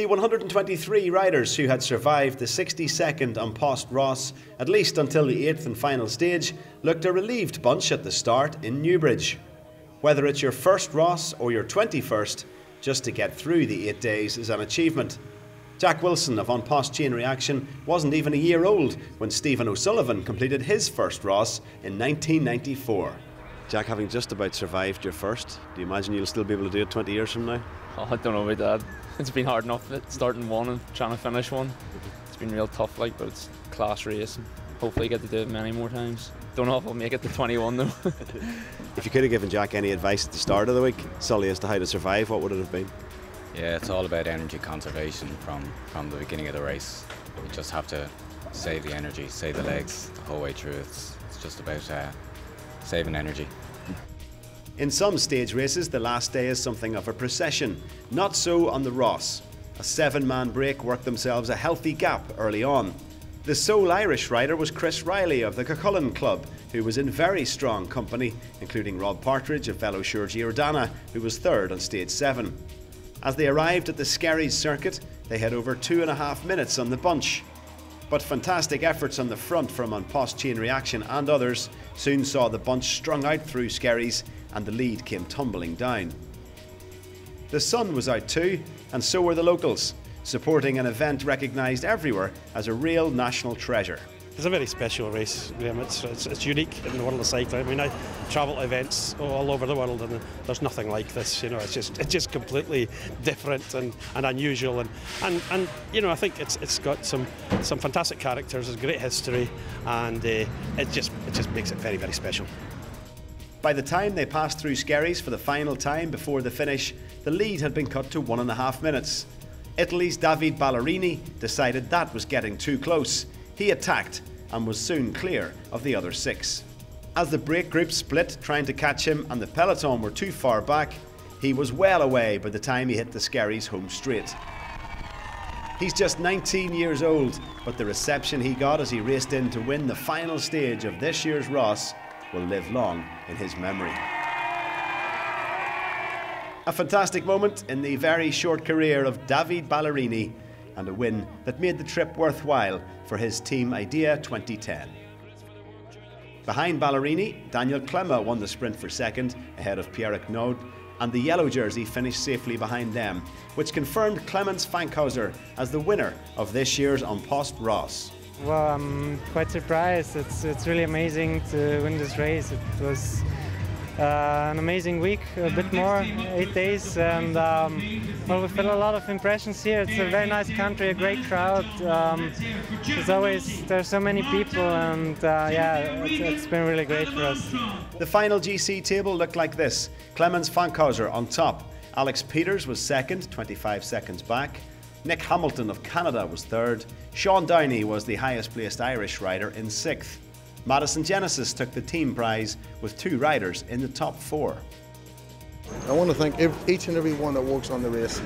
The 123 riders who had survived the 60-second An Post Ross, at least until the 8th and final stage, looked a relieved bunch at the start in Newbridge. Whether it's your first Ross or your 21st, just to get through the 8 days is an achievement. Jack Wilson of An Post Chain Reaction wasn't even a year old when Stephen O'Sullivan completed his first Ross in 1994. Jack, having just about survived your first, do you imagine you'll still be able to do it 20 years from now? Oh, I don't know about that. It's been hard enough starting one and trying to finish one. It's been real tough, but it's a class race and hopefully get to do it many more times. Don't know if I'll make it to 21 though. If you could have given Jack any advice at the start of the week, Sully, as to how to survive, what would it have been? Yeah, it's all about energy conservation from the beginning of the race. We just have to save the energy, save the legs the whole way through. It's just about saving energy. In some stage races, the last day is something of a procession. Not so on the Ross. A 7-man break worked themselves a healthy gap early on. The sole Irish rider was Chris Riley of the Cuchulainn Club, who was in very strong company, including Rob Partridge of Velour Giordana, who was third on stage 7. As they arrived at the Skerries circuit, they had over 2.5 minutes on the bunch. But fantastic efforts on the front from An Post Chain Reaction and others soon saw the bunch strung out through Skerries and the lead came tumbling down. The sun was out too, and so were the locals, supporting an event recognised everywhere as a real national treasure. It's a very special race, Graham. It's unique in the world of cycling. I mean, I travel to events all over the world and there's nothing like this. It's just completely different and unusual. And I think it's got some fantastic characters, there's great history, and it just makes it very, very special. By the time they passed through Skerries for the final time before the finish, the lead had been cut to 1.5 minutes. Italy's Davide Ballerini decided that was getting too close. He attacked and was soon clear of the other 6. As the break group split trying to catch him and the peloton were too far back, he was well away by the time he hit the Skerries home straight. He's just 19 years old, but the reception he got as he raced in to win the final stage of this year's Ross will live long in his memory. A fantastic moment in the very short career of Davide Ballerini, and a win that made the trip worthwhile for his Team Idea 2010. Behind Ballerini, Daniel Clema won the sprint for second, ahead of Pierrick Naud, and the yellow jersey finished safely behind them, which confirmed Clemens Fankhauser as the winner of this year's An Post Ross. Well, I'm quite surprised. It's really amazing to win this race. It was an amazing week, a bit more, 8 days, and well, we feel a lot of impressions here. It's a very nice country, a great crowd. There's so many people, and yeah, it's been really great for us. The final GC table looked like this: Clemens Fankhauser on top, Alex Peters was second, 25 seconds back. Nick Hamilton of Canada was third. Sean Downey was the highest placed Irish rider in 6th. Madison Genesis took the team prize with 2 riders in the top 4. I want to thank each and every one that works on the race,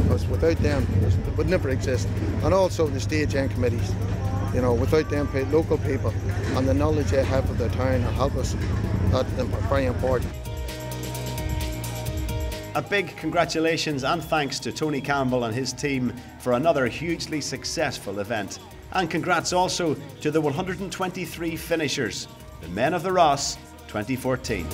because without them it would never exist. And also the Stage8 committees, without them local people and the knowledge they have of their town and help us, that's very important. A big congratulations and thanks to Tony Campbell and his team for another hugely successful event. And congrats also to the 123 finishers, the Men of the Ross 2014.